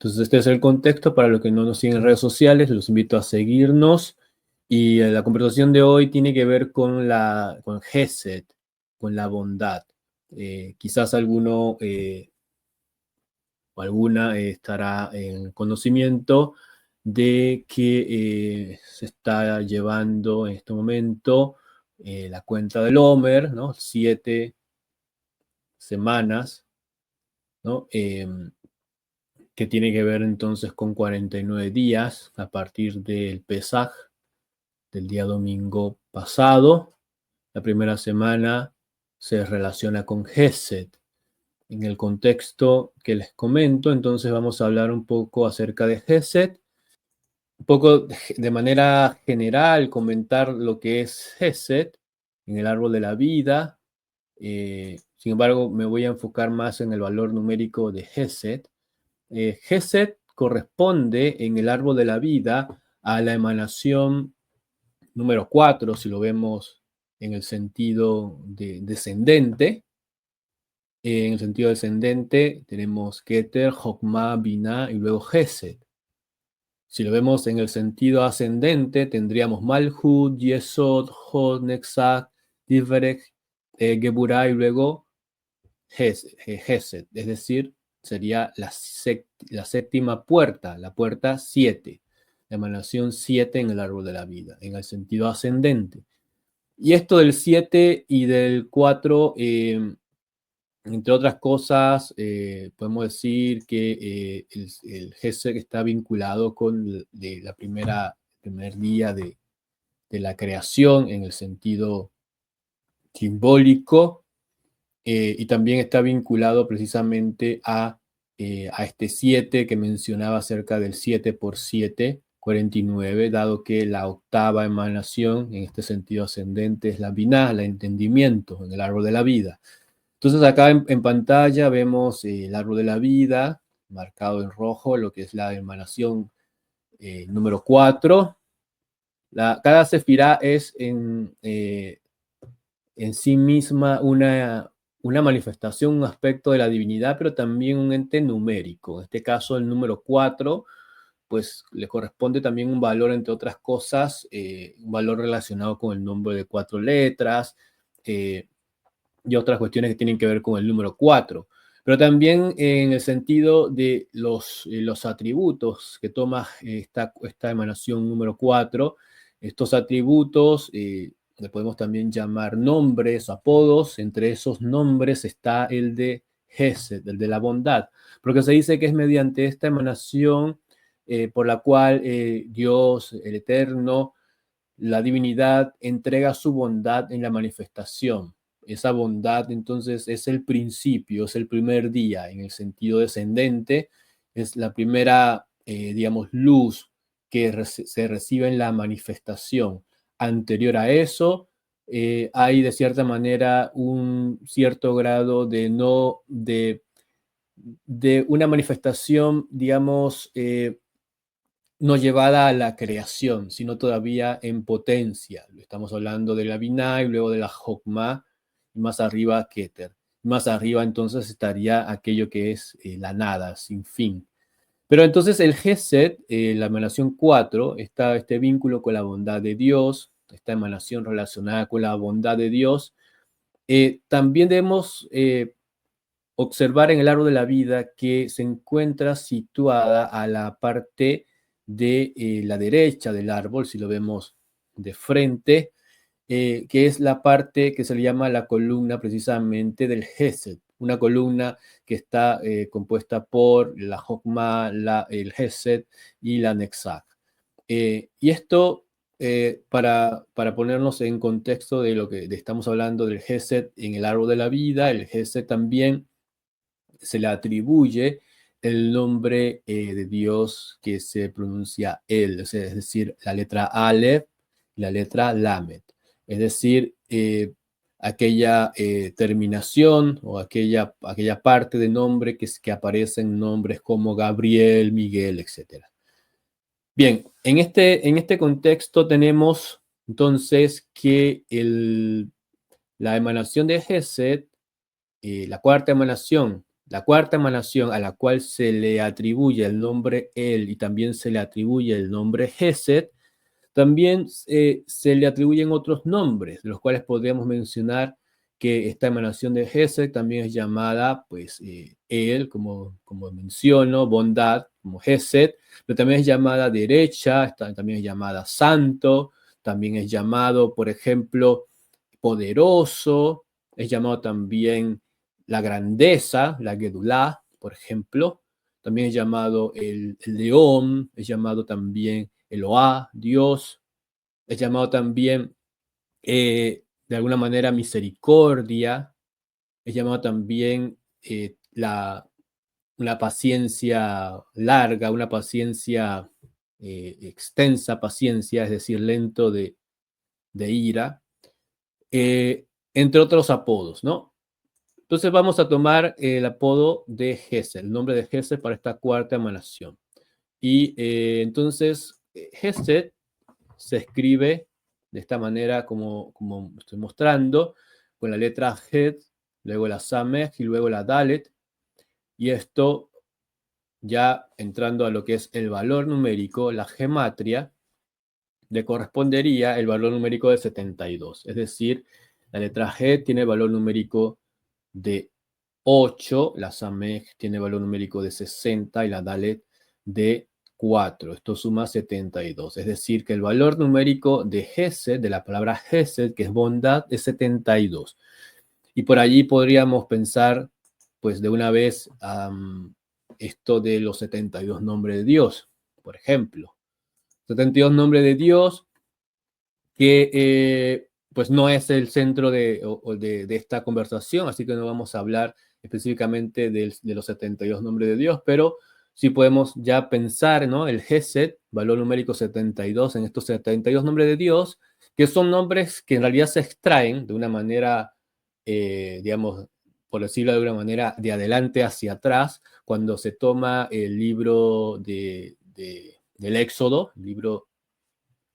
Entonces, este es el contexto. Para los que no nos siguen en redes sociales, los invito a seguirnos. Y la conversación de hoy tiene que ver con Gesed, con la bondad. Quizás alguno o alguna estará en conocimiento de que se está llevando en este momento la cuenta del Homer, ¿no? 7 semanas, ¿no? Que tiene que ver entonces con 49 días a partir del Pesaj, del día domingo pasado. La primera semana se relaciona con Gesed. En el contexto que les comento, entonces vamos a hablar un poco acerca de Gesed, un poco de manera general comentar lo que es Gesed en el árbol de la vida. Sin embargo, me voy a enfocar más en el valor numérico de Gesed. Gesed corresponde en el árbol de la vida a la emanación número 4, si lo vemos en el sentido descendente. En el sentido descendente tenemos Keter, Jokma, Binah y luego Gesed. Si lo vemos en el sentido ascendente, tendríamos Malhut, Yesod, Hod, Nexat, Tiferek, Geburah y luego Gesed. Es decir, sería la séptima puerta, la puerta 7, la emanación 7 en el árbol de la vida, en el sentido ascendente. Y esto del 7 y del 4, entre otras cosas, podemos decir que el Gesed está vinculado con el primer día de la creación en el sentido simbólico, y también está vinculado precisamente a este 7 que mencionaba acerca del 7 por 7, 49, dado que la octava emanación en este sentido ascendente es la Binah, el entendimiento en el árbol de la vida. Entonces acá en pantalla vemos el árbol de la vida, marcado en rojo, lo que es la emanación número 4. Cada sefirá es en sí misma una manifestación, un aspecto de la divinidad, pero también un ente numérico. En este caso, el número 4, pues le corresponde también un valor, entre otras cosas, un valor relacionado con el nombre de 4 letras, y otras cuestiones que tienen que ver con el número 4. Pero también en el sentido de los atributos que toma esta emanación número 4, estos atributos le podemos también llamar nombres, apodos. Entre esos nombres está el de Gesed, el de la bondad, porque se dice que es mediante esta emanación por la cual Dios, el Eterno, la divinidad, entrega su bondad en la manifestación. Esa bondad entonces es el principio, es el primer día en el sentido descendente, es la primera, digamos, luz que se recibe en la manifestación. Anterior a eso, hay de cierta manera un cierto grado de una manifestación, digamos, no llevada a la creación, sino todavía en potencia. Estamos hablando de la Binah y luego de la Jokma, y más arriba Keter. Más arriba entonces estaría aquello que es la nada, sin fin. Pero entonces el Gesed, la emanación 4, está este vínculo con la bondad de Dios, esta emanación relacionada con la bondad de Dios. También debemos observar en el árbol de la vida que se encuentra situada a la parte de la derecha del árbol, si lo vemos de frente, que es la parte que se le llama la columna precisamente del Gesed, una columna que está compuesta por la Jokma, el Gesed y la Nexag. Y esto, para ponernos en contexto de lo que estamos hablando del Gesed en el árbol de la vida, el Gesed también se le atribuye el nombre de Dios que se pronuncia él, es decir, la letra Aleph y la letra Lamed. Es decir, aquella terminación o aquella parte de nombre que aparece en nombres como Gabriel, Miguel, etc. Bien, en este contexto tenemos entonces que la emanación de Gesed, la cuarta emanación, la cuarta emanación a la cual se le atribuye el nombre El y también se le atribuye el nombre Gesed, también se le atribuyen otros nombres, de los cuales podríamos mencionar que esta emanación de Gesed también es llamada, pues, El, como menciono, bondad, como Gesed, pero también es llamada derecha, también es llamada santo, también es llamado, por ejemplo, poderoso, es llamado también la grandeza, la Gedulá, por ejemplo, también es llamado el león, es llamado también Eloá, Dios, es llamado también de alguna manera misericordia, es llamado también una paciencia larga, una paciencia extensa, paciencia, es decir, lento de ira, entre otros apodos, ¿no? Entonces vamos a tomar el apodo de Gesed, el nombre de Gesed para esta cuarta emanación. Y entonces Gesed se escribe de esta manera como estoy mostrando, con la letra Het, luego la Samech y luego la Dalet. Y esto ya entrando a lo que es el valor numérico, la gematria, le correspondería el valor numérico de 72. Es decir, la letra G tiene valor numérico de 8, la Samech tiene valor numérico de 60 y la Dalet de 4. Esto suma 72. Es decir, que el valor numérico de Gesed, de la palabra Gesed, que es bondad, es 72. Y por allí podríamos pensar, pues de una vez, esto de los 72 nombres de Dios, por ejemplo. 72 nombres de Dios que pues no es el centro de esta conversación, así que no vamos a hablar específicamente de los 72 nombres de Dios, pero sí podemos ya pensar, ¿no? El Gesed, valor numérico 72, en estos 72 nombres de Dios, que son nombres que en realidad se extraen de una manera, digamos, por decirlo de una manera, de adelante hacia atrás, cuando se toma el libro del Éxodo, el libro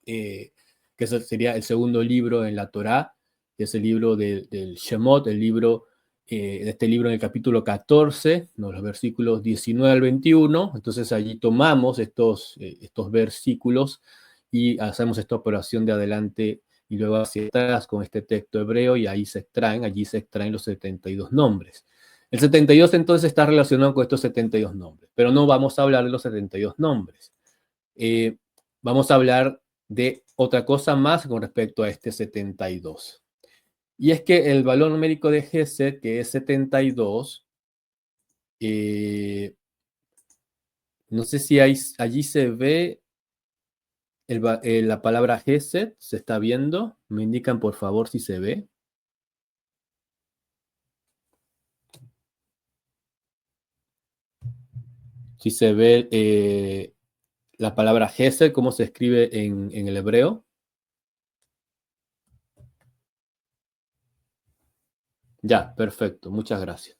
que ese sería el segundo libro en la Torá, que es el libro del Shemot, el libro, de este libro en el capítulo 14, ¿no? Los versículos 19 al 21. Entonces allí tomamos estos versículos y hacemos esta operación de adelante y luego hacia atrás con este texto hebreo y allí se extraen los 72 nombres. El 72 entonces está relacionado con estos 72 nombres, pero no vamos a hablar de los 72 nombres. Vamos a hablar de otra cosa más con respecto a este 72. Y es que el valor numérico de Gesed, que es 72, no sé si allí se ve la palabra Gesed, ¿se está viendo? Me indican por favor si se ve. Si se ve la palabra Gesed, cómo se escribe en el hebreo. Ya, perfecto, muchas gracias.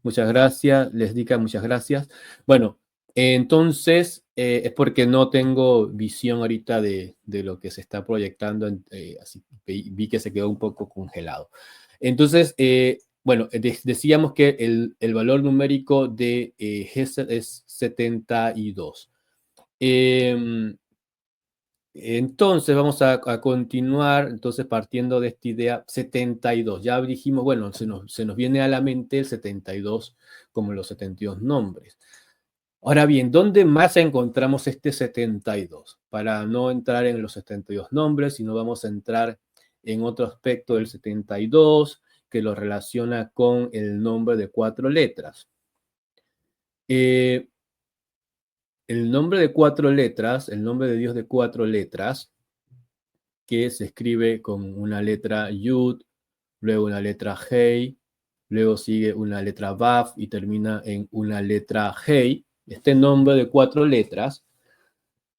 Muchas gracias, les diga muchas gracias. Bueno, entonces es porque no tengo visión ahorita de lo que se está proyectando, así vi que se quedó un poco congelado. Entonces, bueno, decíamos que el valor numérico de Gesed es 72. Entonces vamos a continuar, entonces partiendo de esta idea 72. Ya dijimos, bueno, se nos viene a la mente el 72 como los 72 nombres. Ahora bien, ¿dónde más encontramos este 72? Para no entrar en los 72 nombres, sino vamos a entrar en otro aspecto del 72 que lo relaciona con el nombre de 4 letras. El nombre de 4 letras, el nombre de Dios de 4 letras, que se escribe con una letra Yud, luego una letra Hei, luego sigue una letra Vav y termina en una letra Hei. Este nombre de 4 letras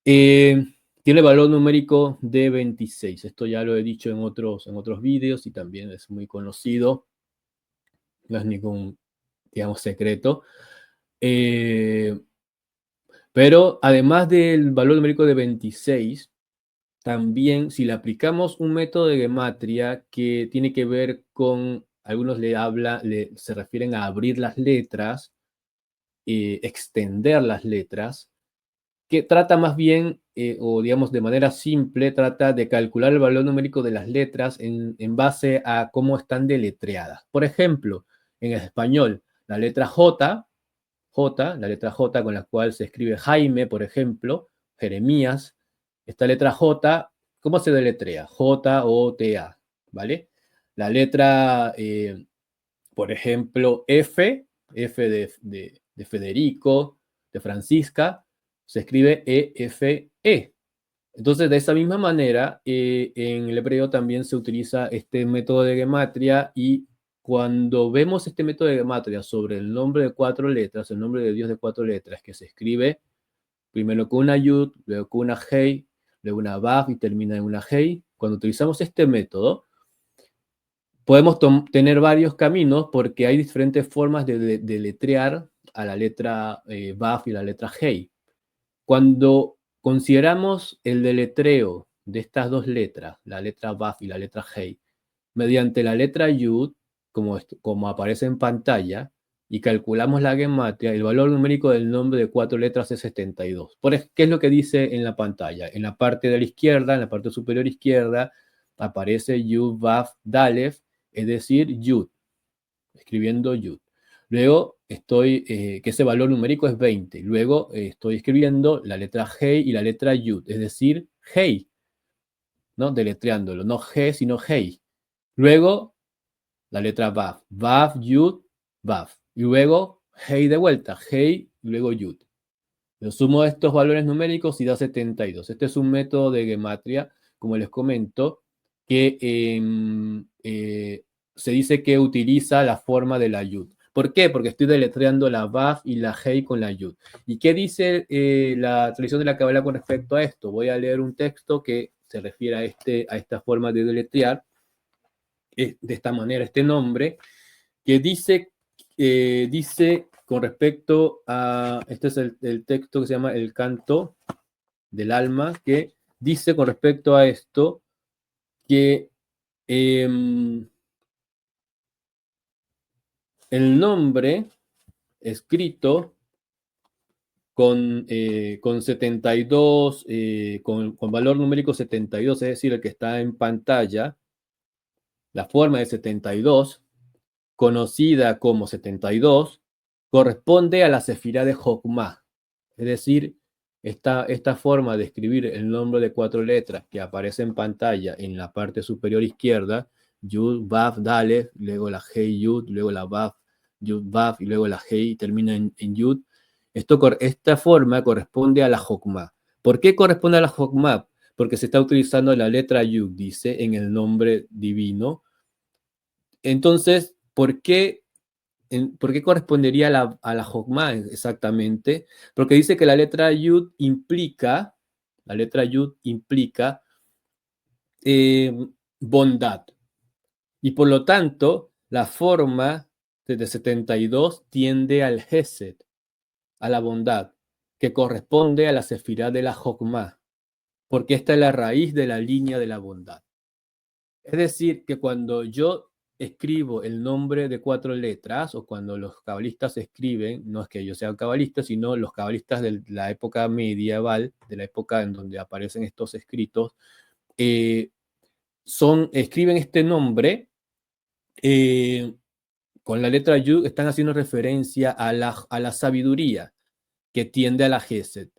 tiene valor numérico de 26. Esto ya lo he dicho en otros vídeos y también es muy conocido. No es ningún, digamos, secreto. Pero además del valor numérico de 26, también, si le aplicamos un método de gematria que tiene que ver con, algunos se refieren a abrir las letras, extender las letras, que trata más bien, o digamos de manera simple, trata de calcular el valor numérico de las letras en base a cómo están deletreadas. Por ejemplo, en el español, la letra la letra J con la cual se escribe Jaime, por ejemplo, Jeremías, esta letra J, ¿cómo se deletrea? J-O-T-A, ¿vale? La letra, por ejemplo, F de Federico, de Francisca, se escribe E-F-E. Entonces, de esa misma manera, en el hebreo también se utiliza este método de gematria, y cuando vemos este método de gematria sobre el nombre de 4 letras, el nombre de Dios de 4 letras, que se escribe primero con una yud, luego con una hei, luego una vav y termina en una hei, cuando utilizamos este método, podemos tener varios caminos porque hay diferentes formas de deletrear a la letra vav y la letra hei. Cuando consideramos el deletreo de estas dos letras, la letra vav y la letra hei, mediante la letra yud, como aparece en pantalla, y calculamos la gematria, el valor numérico del nombre de 4 letras es 72. ¿Qué es lo que dice en la pantalla? En la parte de la izquierda, en la parte superior izquierda, aparece yud, vav, dalef, es decir, yud, escribiendo yud. Luego que ese valor numérico es 20. Luego estoy escribiendo la letra hei y la letra yud, es decir, hei, ¿no? Deletreándolo, no G, sino hei. Luego la letra vav, vav, yud, vav. Y luego hei de vuelta, hei, y luego yud. Yo sumo estos valores numéricos y da 72. Este es un método de gematria, como les comento, que se dice que utiliza la forma de la yud. ¿Por qué? Porque estoy deletreando la vav y la hei con la yud. ¿Y qué dice la tradición de la Kabbalah con respecto a esto? Voy a leer un texto que se refiere a esta forma de deletrear, de esta manera, este nombre, que dice con respecto a, este es el texto que se llama El Canto del Alma, que dice con respecto a esto que el nombre escrito con 72, con valor numérico 72, es decir, el que está en pantalla, la forma de 72, conocida como 72, corresponde a la sefirá de Jokmah. Es decir, esta forma de escribir el nombre de 4 letras que aparece en pantalla en la parte superior izquierda, Yud, Vav, Dalef, luego la Hei, Yud, luego la Vav, Yud, Vav, y luego la Hei, termina en Yud. Esta forma corresponde a la Jokmah. ¿Por qué corresponde a la Jokmah? Porque se está utilizando la letra Yud, dice, en el nombre divino. Entonces, ¿por qué correspondería a la Jokmah exactamente? Porque dice que la letra Yud implica bondad. Y por lo tanto, la forma de 72 tiende al Hesed, a la bondad, que corresponde a la sefirá de la Jokmah, porque esta es la raíz de la línea de la bondad. Es decir, que cuando yo escribo el nombre de 4 letras, o cuando los cabalistas escriben, no es que yo sea cabalista, sino los cabalistas de la época medieval, de la época en donde aparecen estos escritos, escriben este nombre con la letra Yud, están haciendo referencia a la sabiduría que tiende a la Gesed.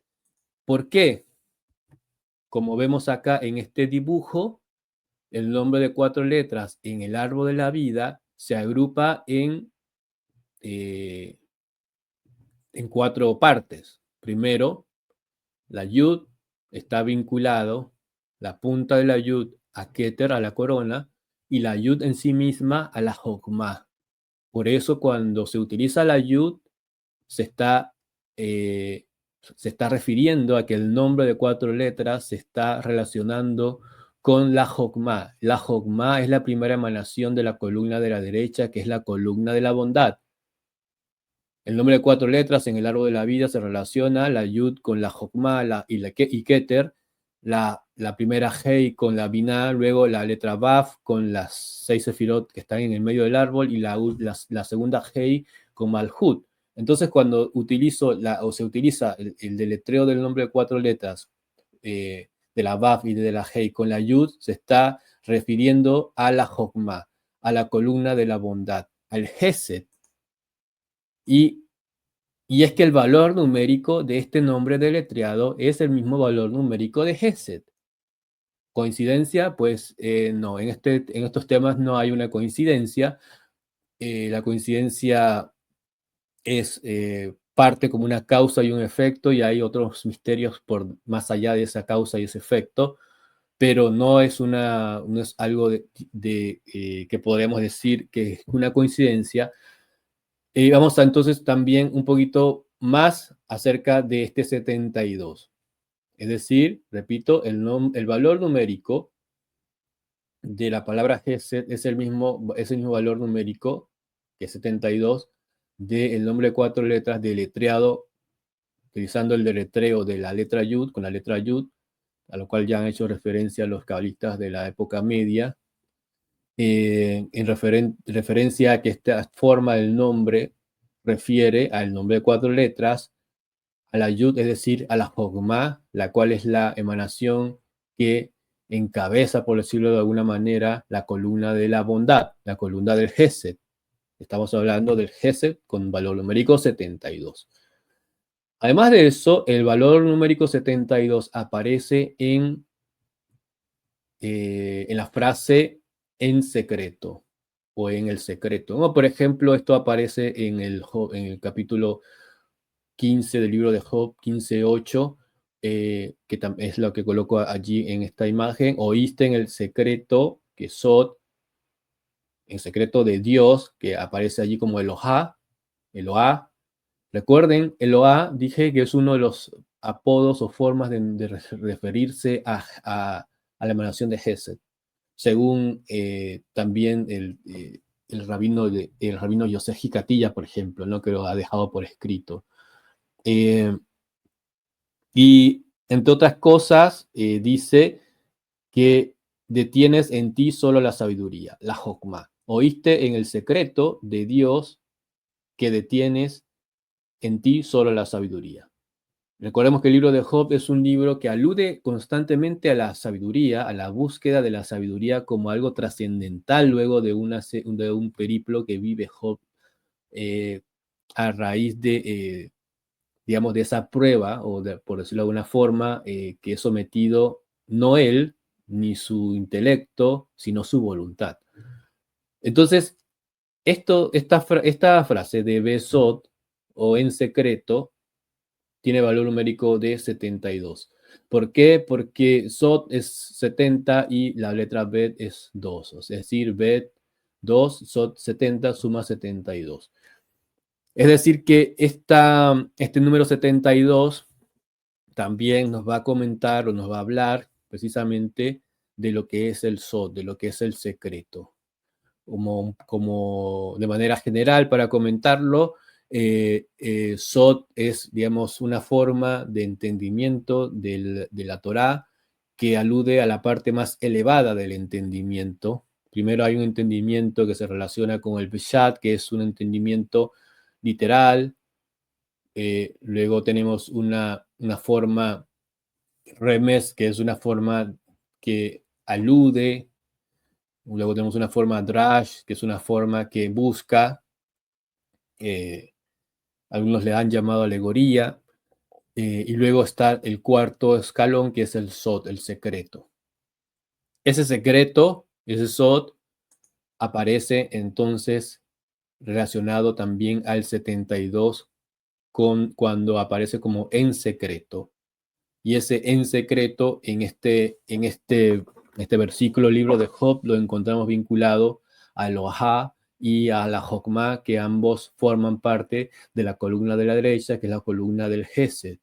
¿Por qué? Como vemos acá en este dibujo, el nombre de 4 letras en el árbol de la vida se agrupa en 4 partes. Primero, la Yud está vinculado, la punta de la Yud a Keter, a la corona, y la Yud en sí misma a la Jokmah. Por eso cuando se utiliza la Yud, se está refiriendo a que el nombre de 4 letras se está relacionando con la Jokmah. La Jokmah es la primera emanación de la columna de la derecha, que es la columna de la bondad. El nombre de 4 letras en el árbol de la vida se relaciona la Yud con la Jokmah y Keter, la primera Hei con la Binah, luego la letra Vav con las 6 sefirot que están en el medio del árbol, y la segunda Hei con Malhut. Entonces, cuando utilizo o se utiliza el deletreo del nombre de 4 letras, de la Vav y de la Hei con la Yud, se está refiriendo a la Jokma, a la columna de la bondad, al Gesed. Y es que el valor numérico de este nombre deletreado es el mismo valor numérico de Gesed. ¿Coincidencia? Pues no, en estos temas no hay una coincidencia. La coincidencia es parte como una causa y un efecto, y hay otros misterios por más allá de esa causa y ese efecto, pero no es algo que podríamos decir que es una coincidencia. Vamos a entonces también un poquito más acerca de este 72. Es decir, repito, el valor numérico de la palabra Gesed es el mismo valor numérico que 72 del nombre de 4 letras deletreado, utilizando el deletreo de la letra Yud con la letra Yud, a lo cual ya han hecho referencia los cabalistas de la época media, en referencia a que esta forma del nombre refiere al nombre de 4 letras, a la Yud, es decir, a la Jogma, la cual es la emanación que encabeza, por decirlo de alguna manera, la columna de la bondad, la columna del Gesed. Estamos hablando del Gesed con valor numérico 72. Además de eso, el valor numérico 72 aparece en la frase en secreto o en el secreto, ¿no? Por ejemplo, esto aparece en el capítulo 15 del libro de Job, 15:8, que es lo que coloco allí en esta imagen. Oíste en el secreto, que Sod, en secreto de Dios, que aparece allí como Elohá, Eloá. Recuerden, Eloá, dije que es uno de los apodos o formas de referirse a la emanación de Gesed, según también el rabino Yosef Hikatilla, por ejemplo, ¿no? Que lo ha dejado por escrito. Y entre otras cosas, dice que detienes en ti solo la sabiduría, la Jokma. Oíste en el secreto de Dios que detienes en ti solo la sabiduría. Recordemos que el libro de Job es un libro que alude constantemente a la sabiduría, a la búsqueda de la sabiduría como algo trascendental luego de un periplo que vive Job a raíz de, digamos, de esa prueba, o por decirlo de alguna forma, que es sometido no él, ni su intelecto, sino su voluntad. Entonces, esta frase de Besot o en secreto tiene valor numérico de 72. ¿Por qué? Porque Sot es 70 y la letra Bet es 2. Es decir, Bet 2, Sot 70 suma 72. Es decir, que este número 72 también nos va a comentar o nos va a hablar precisamente de lo que es el Sod, de lo que es el secreto. Como de manera general, para comentarlo, Sod es, digamos, una forma de entendimiento de la Torá que alude a la parte más elevada del entendimiento. Primero hay un entendimiento que se relaciona con el Peshat, que es un entendimiento literal. Luego tenemos una forma remes, que es una forma que alude. Luego tenemos una forma drash, que es una forma que busca. Algunos le han llamado alegoría. Y luego está el cuarto escalón, que es el sod, el secreto. Ese secreto, ese sod, aparece entonces relacionado también al 72 cuando aparece como en secreto. Y ese en secreto en este versículo, libro de Job, lo encontramos vinculado a Elohá y a la Jokma, que ambos forman parte de la columna de la derecha, que es la columna del Gesed.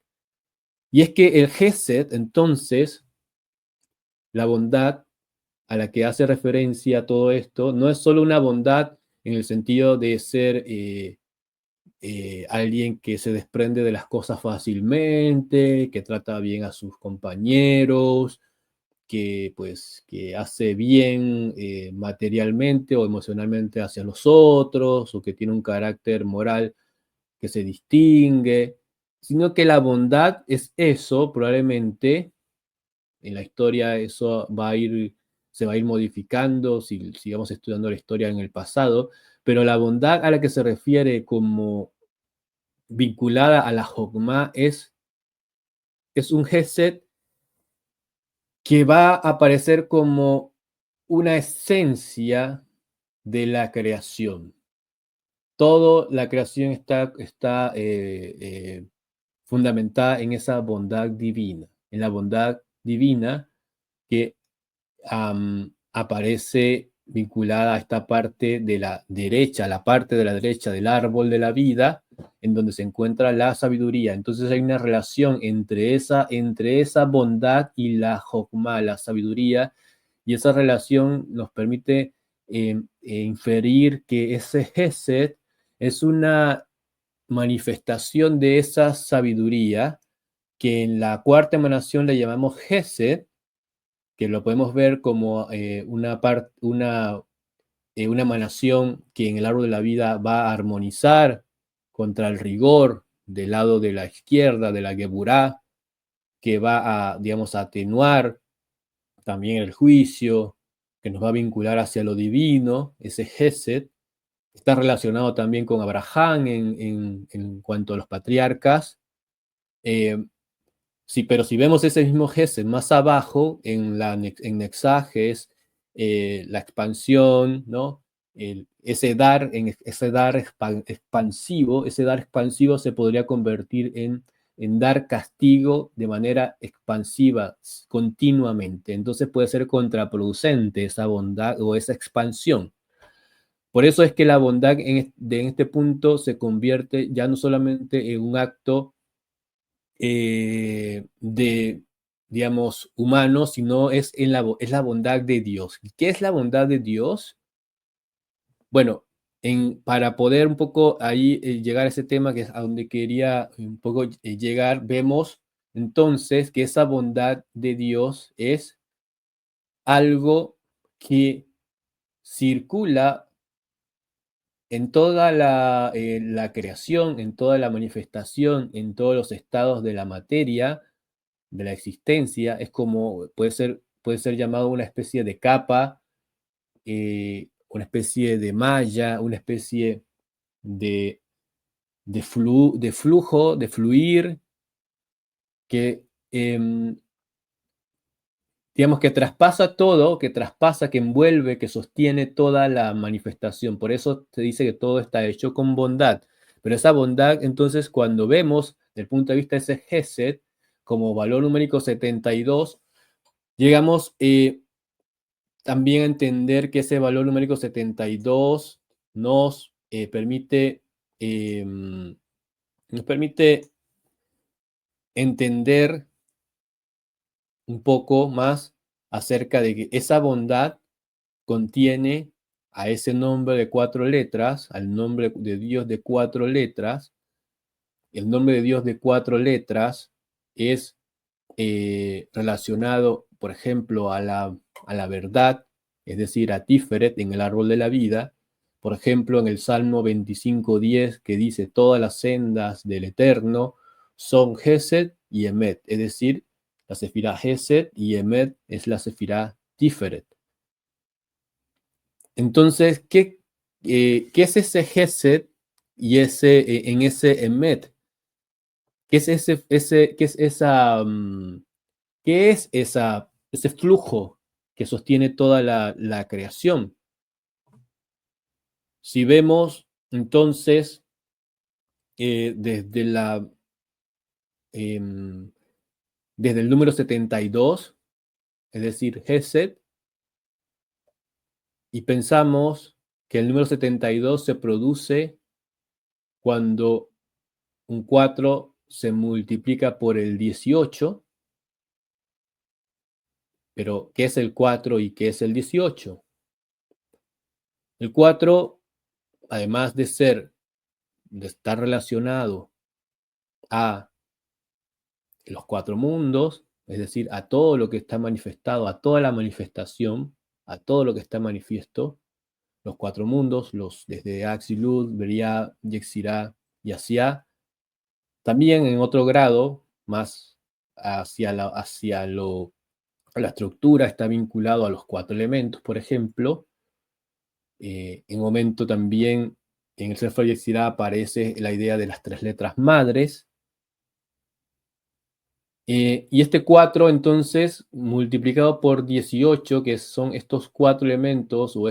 Y es que el Gesed, entonces, la bondad a la que hace referencia todo esto, no es solo una bondad en el sentido de ser alguien que se desprende de las cosas fácilmente, que trata bien a sus compañeros, que hace bien materialmente o emocionalmente hacia los otros, o que tiene un carácter moral que se distingue, sino que la bondad es eso, probablemente en la historia eso se va a ir modificando si sigamos estudiando la historia en el pasado, pero la bondad a la que se refiere como vinculada a la Jokma es un Gesed que va a aparecer como una esencia de la creación. Toda la creación está fundamentada en esa bondad divina, en la bondad divina que aparece vinculada a esta parte de la derecha, la parte de la derecha del árbol de la vida, en donde se encuentra la sabiduría. Entonces hay una relación entre esa bondad y la jokma, la sabiduría, y esa relación nos permite inferir que ese Gesed es una manifestación de esa sabiduría que en la cuarta emanación le llamamos Gesed, que lo podemos ver como una emanación que en el árbol de la vida va a armonizar contra el rigor del lado de la izquierda, de la Geburá, que va a, digamos, a atenuar también el juicio, que nos va a vincular hacia lo divino, ese Gesed. Está relacionado también con Abraham en cuanto a los patriarcas. Eh, Sí, pero si vemos ese mismo Gesed más abajo, en Nexaje es la expansión, ¿no? Ese dar expansivo, ese dar expansivo se podría convertir en dar castigo de manera expansiva continuamente. Entonces puede ser contraproducente esa bondad o esa expansión. Por eso es que la bondad en este punto se convierte ya no solamente en un acto de, digamos, humano, sino es la bondad de Dios. ¿Qué es la bondad de Dios? Bueno, para poder un poco ahí llegar a ese tema que es a donde quería un poco llegar, vemos entonces que esa bondad de Dios es algo que circula en toda la creación, en toda la manifestación, en todos los estados de la materia, de la existencia, es como, puede ser llamado una especie de capa, una especie de malla, una especie de, de flujo, de fluir, que digamos que traspasa todo, que traspasa, que envuelve, que sostiene toda la manifestación. Por eso se dice que todo está hecho con bondad. Pero esa bondad, entonces, cuando vemos, desde el punto de vista de ese Gesed, como valor numérico 72, llegamos también a entender que ese valor numérico 72 nos permite, nos permite entender un poco más acerca de que esa bondad contiene a ese nombre de 4 letras, al nombre de Dios de 4 letras. El nombre de Dios de 4 letras es relacionado, por ejemplo, a la verdad, es decir, a Tiferet en el árbol de la vida. Por ejemplo, en el Salmo 25:10, que dice, todas las sendas del Eterno son Gesed y Emet, es decir, la sefirá Gesed y Emet es la sefirá Tiferet. Entonces, ¿qué es ese Gesed y en ese Emet? ¿Qué es qué es ese flujo que sostiene toda la creación? Si vemos entonces desde em, desde el número 72, es decir, Gesed, y pensamos que el número 72 se produce cuando un 4 se multiplica por el 18, pero ¿qué es el 4 y qué es el 18? El 4, además de estar relacionado a los 4 mundos, es decir, a todo lo que está manifestado, a toda la manifestación, a todo lo que está manifiesto, los 4 mundos, desde Axilut, Beria, Yetzirah y hacia, también en otro grado, más hacia la estructura, está vinculado a los 4 elementos, por ejemplo. En un momento también en el Sefer Yetzirah aparece la idea de las 3 letras madres. Y este 4, entonces, multiplicado por 18, que son estos 4 elementos, o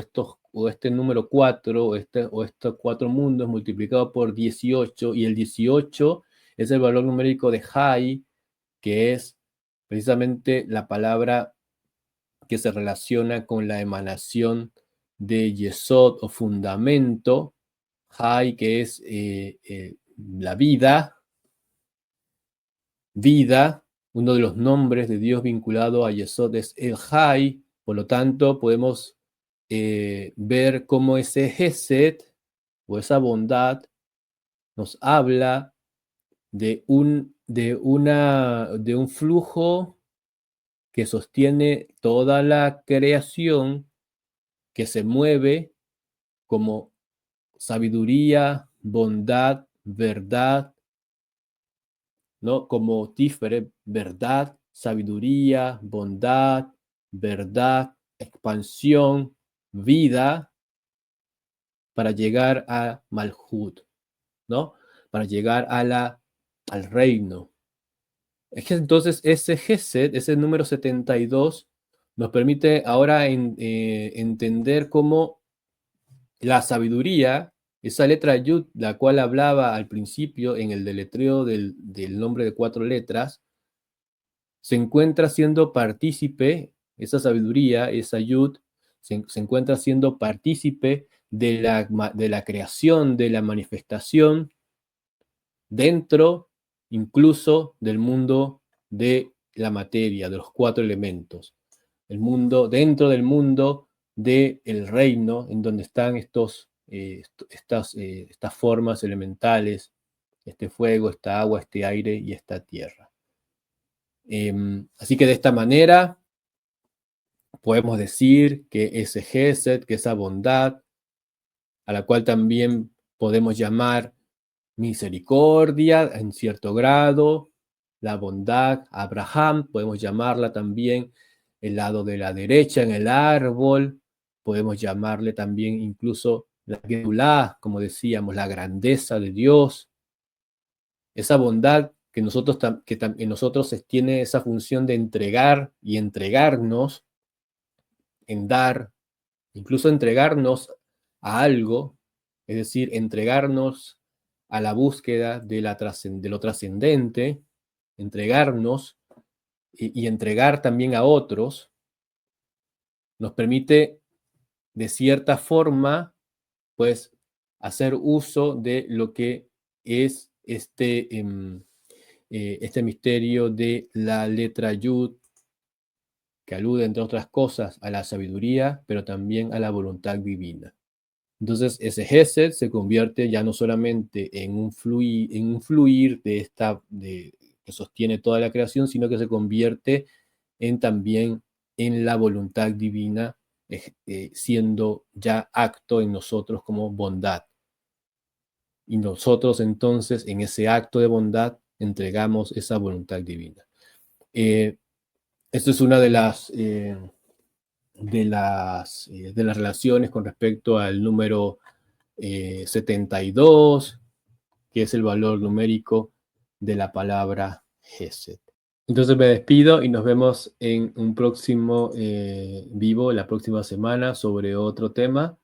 este número 4, o estos 4 mundos, multiplicado por 18, y el 18 es el valor numérico de Jai, que es precisamente la palabra que se relaciona con la emanación de Yesod o fundamento, Jai, que es la vida, uno de los nombres de Dios vinculado a Yesod es El Jai, por lo tanto podemos ver cómo ese Gesed o esa bondad nos habla de un flujo que sostiene toda la creación, que se mueve como sabiduría, bondad, verdad, ¿no? Como Tiferet, verdad, sabiduría, bondad, verdad, expansión, vida, para llegar a Malhut, ¿no? Para llegar al reino. Es que entonces ese Gesed, ese número 72, nos permite ahora entender cómo la sabiduría, esa letra Yud, la cual hablaba al principio en el deletreo del nombre de 4 letras, se encuentra siendo partícipe, esa sabiduría, esa Yud, se encuentra siendo partícipe de la creación, de la manifestación, dentro incluso del mundo de la materia, de los 4 elementos. Dentro del mundo del reino, en donde están estas formas elementales, este fuego, esta agua, este aire y esta tierra. Así que de esta manera podemos decir que ese Gesed, que esa bondad, a la cual también podemos llamar misericordia en cierto grado, la bondad, Abraham, podemos llamarla también el lado de la derecha en el árbol, podemos llamarle también incluso la Gedulá, como decíamos, la grandeza de Dios, esa bondad que en nosotros tiene esa función de entregar y entregarnos, en dar, incluso entregarnos a algo, es decir, entregarnos a la búsqueda de lo trascendente, entregarnos y entregar también a otros, nos permite de cierta forma, pues, hacer uso de lo que es este misterio de la letra Yud, que alude, entre otras cosas, a la sabiduría, pero también a la voluntad divina. Entonces, ese Gesed se convierte ya no solamente en un fluir que sostiene toda la creación, sino que se convierte también en la voluntad divina, siendo ya acto en nosotros como bondad. Y nosotros entonces, en ese acto de bondad, entregamos esa voluntad divina. Esto es una de las relaciones con respecto al número 72, que es el valor numérico de la palabra Gesed. Entonces me despido y nos vemos en un próximo vivo la próxima semana sobre otro tema.